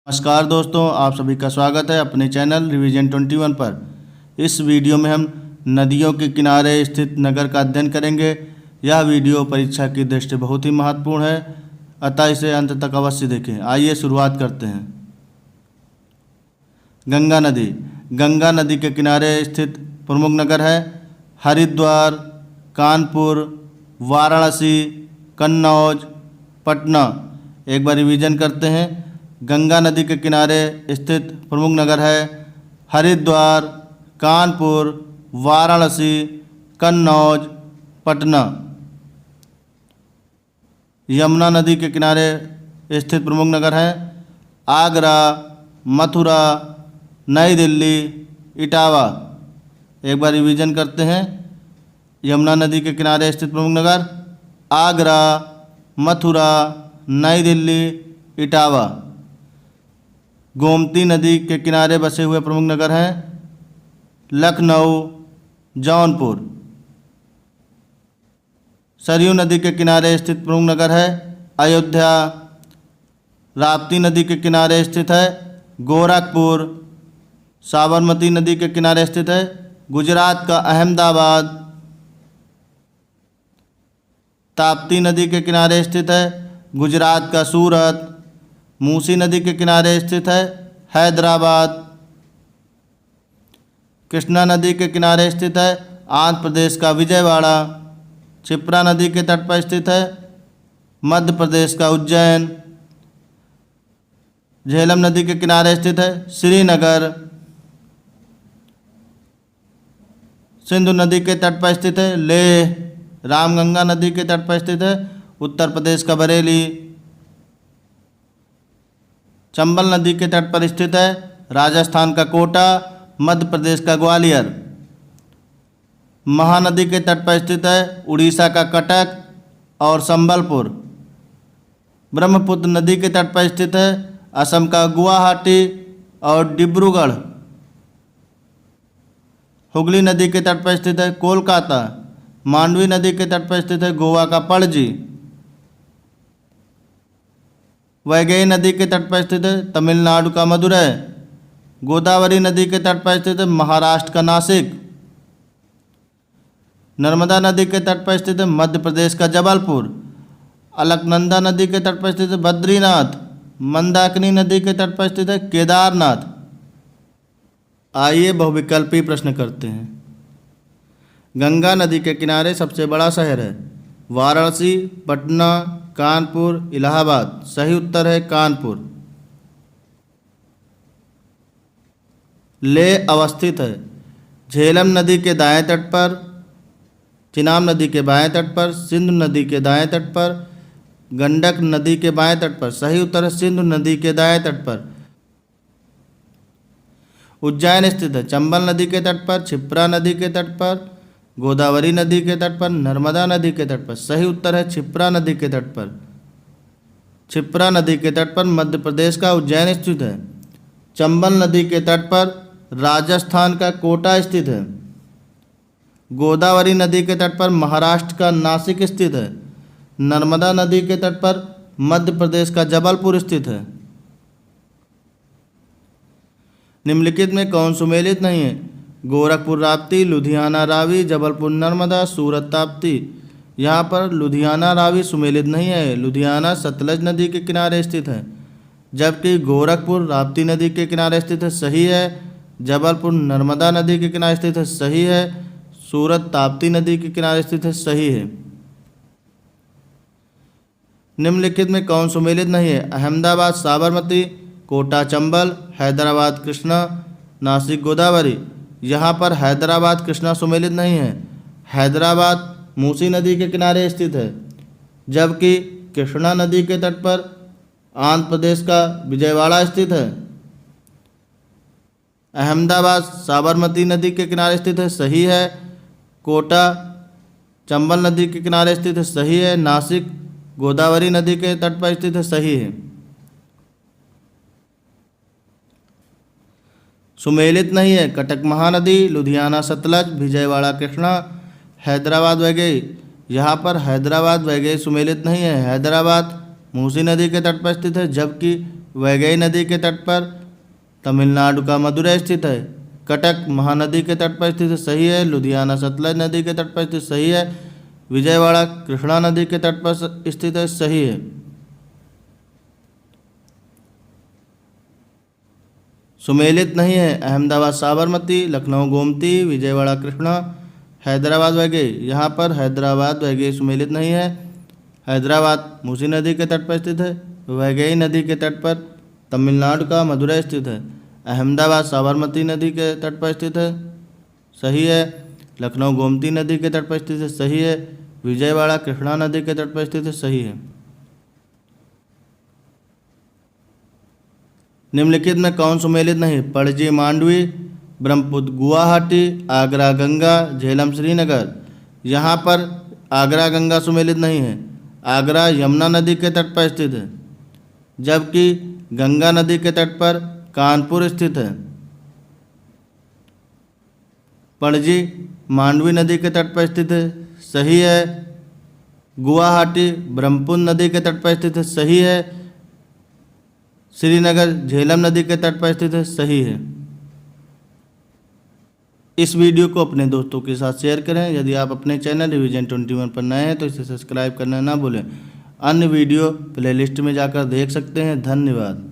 नमस्कार दोस्तों, आप सभी का स्वागत है अपने चैनल रिवीजन 21 पर। इस वीडियो में हम नदियों के किनारे स्थित नगर का अध्ययन करेंगे। यह वीडियो परीक्षा की दृष्टि बहुत ही महत्वपूर्ण है, अतः इसे अंत तक अवश्य देखें। आइए शुरुआत करते हैं। गंगा नदी। गंगा नदी के किनारे स्थित प्रमुख नगर है हरिद्वार, कानपुर, वाराणसी, कन्नौज, पटना। एक बार रिवीजन करते हैं। गंगा नदी के किनारे स्थित प्रमुख नगर है हरिद्वार, कानपुर, वाराणसी, कन्नौज, पटना। यमुना नदी के किनारे स्थित प्रमुख नगर हैं आगरा, मथुरा, नई दिल्ली, इटावा। एक बार रिवीजन करते हैं। यमुना नदी के किनारे स्थित प्रमुख नगर आगरा, मथुरा, नई दिल्ली, इटावा। गोमती नदी के किनारे बसे हुए प्रमुख नगर हैं लखनऊ, जौनपुर। सरयू नदी के किनारे स्थित प्रमुख नगर है अयोध्या। राप्ती नदी के किनारे स्थित है गोरखपुर। साबरमती नदी के किनारे स्थित है गुजरात का अहमदाबाद। ताप्ती नदी के किनारे स्थित है गुजरात का सूरत। मूसी नदी के किनारे स्थित है हैदराबाद। कृष्णा नदी के किनारे स्थित है आंध्र प्रदेश का विजयवाड़ा। क्षिप्रा नदी के तट पर स्थित है मध्य प्रदेश का उज्जैन। झेलम नदी के किनारे स्थित है श्रीनगर। सिंधु नदी के तट पर स्थित है लेह। रामगंगा नदी के तट पर स्थित है उत्तर प्रदेश का बरेली। चंबल नदी के तट पर स्थित है राजस्थान का कोटा, मध्य प्रदेश का ग्वालियर। महानदी के तट पर स्थित है उड़ीसा का कटक और संबलपुर। ब्रह्मपुत्र नदी के तट पर स्थित है असम का गुवाहाटी और डिब्रूगढ़। हुगली नदी के तट पर स्थित है कोलकाता। मांडवी नदी के तट पर स्थित है गोवा का पणजी। वैगई नदी के तट पर स्थित है तमिलनाडु का मदुरै। गोदावरी नदी के तट पर स्थित है महाराष्ट्र का नासिक। नर्मदा नदी के तट पर स्थित है मध्य प्रदेश का जबलपुर। अलकनंदा नदी के तट पर स्थित है बद्रीनाथ। मंदाकिनी नदी के तट पर स्थित है केदारनाथ। आइए बहुविकल्पी प्रश्न करते हैं। गंगा नदी के किनारे सबसे बड़ा शहर है वाराणसी, पटना, कानपुर, इलाहाबाद। सही उत्तर है कानपुर। लेह अवस्थित है झेलम नदी के दाएं तट पर, चिनाब नदी के बाएं तट पर, सिंधु नदी के दाएं तट पर, गंडक नदी के बाएं तट पर। सही उत्तर है सिंधु नदी के दाएं तट पर। उज्जैन स्थित है चंबल नदी के तट पर, क्षिप्रा नदी के तट पर, गोदावरी नदी के तट पर, नर्मदा नदी के तट पर। सही उत्तर है क्षिप्रा नदी के तट पर। क्षिप्रा नदी के तट पर मध्य प्रदेश का उज्जैन स्थित है। चंबल नदी के तट पर राजस्थान का कोटा स्थित है। गोदावरी नदी के तट पर महाराष्ट्र का नासिक स्थित है। नर्मदा नदी के तट पर मध्य प्रदेश का जबलपुर स्थित है। निम्नलिखित में कौन सुमेलित नहीं है? गोरखपुर राप्ती, लुधियाना रावी, जबलपुर नर्मदा, सूरत ताप्ती। यहाँ पर लुधियाना रावी सुमेलित नहीं है। लुधियाना सतलज नदी के किनारे स्थित है, जबकि गोरखपुर राप्ती नदी के किनारे स्थित है। सही है। जबलपुर नर्मदा नदी के किनारे स्थित है। सही है। सूरत ताप्ती नदी के किनारे स्थित है। सही है। निम्नलिखित में कौन सुमेलित नहीं है? अहमदाबाद साबरमती, कोटा चंबल, हैदराबाद कृष्णा, नासिक गोदावरी। यहाँ पर हैदराबाद कृष्णा सुमेलित नहीं है। हैदराबाद मूसी नदी के किनारे स्थित है, जबकि कृष्णा नदी के तट पर आंध्र प्रदेश का विजयवाड़ा स्थित है। अहमदाबाद साबरमती नदी के किनारे स्थित है। सही है। कोटा चंबल नदी के किनारे स्थित है। सही है। नासिक गोदावरी नदी के तट पर स्थित है। सही है। सुमेलित नहीं है कटक महानदी, लुधियाना सतलज, विजयवाड़ा कृष्णा, हैदराबाद वैगई। यहाँ पर हैदराबाद वैगई सुमेलित नहीं है। हैदराबाद मूसी नदी के तट पर स्थित है, जबकि वैगई नदी के तट पर। तमिलनाडु का मदुरै स्थित है। कटक महानदी के तट पर स्थित है, सही है। लुधियाना सतलज नदी के तट पर स्थित, सही है। विजयवाड़ा कृष्णा नदी के तट पर स्थित है, सही है। सुमेलित नहीं है। अहमदाबाद साबरमती, लखनऊ गोमती, विजयवाड़ा कृष्णा, हैदराबाद वैगई। यहाँ पर हैदराबाद वैगई सुमेलित नहीं है। हैदराबाद मूसी नदी के तट पर स्थित है। वैगई नदी के तट पर तमिलनाडु का मदुरै स्थित है। अहमदाबाद साबरमती नदी के तट पर स्थित है, सही है। लखनऊ गोमती नदी के तट पर स्थित है, सही है। विजयवाड़ा कृष्णा नदी के तट पर स्थित है, सही है। निम्नलिखित में कौन सुमेलित नहीं? पणजी मांडवी, ब्रह्मपुत्र गुवाहाटी, आगरा गंगा, झेलम श्रीनगर। यहाँ पर आगरा गंगा सुमेलित नहीं है। आगरा यमुना नदी के तट पर स्थित है, जबकि गंगा नदी के तट पर कानपुर स्थित है। पणजी मांडवी नदी के तट पर स्थित है, सही है। गुवाहाटी ब्रह्मपुत्र नदी के तट पर स्थित है, सही है। श्रीनगर झेलम नदी के तट पर स्थित है, सही है। इस वीडियो को अपने दोस्तों के साथ शेयर करें। यदि आप अपने चैनल रिवीजन 21 पर नए हैं तो इसे सब्सक्राइब करना ना भूलें। अन्य वीडियो प्लेलिस्ट में जाकर देख सकते हैं। धन्यवाद।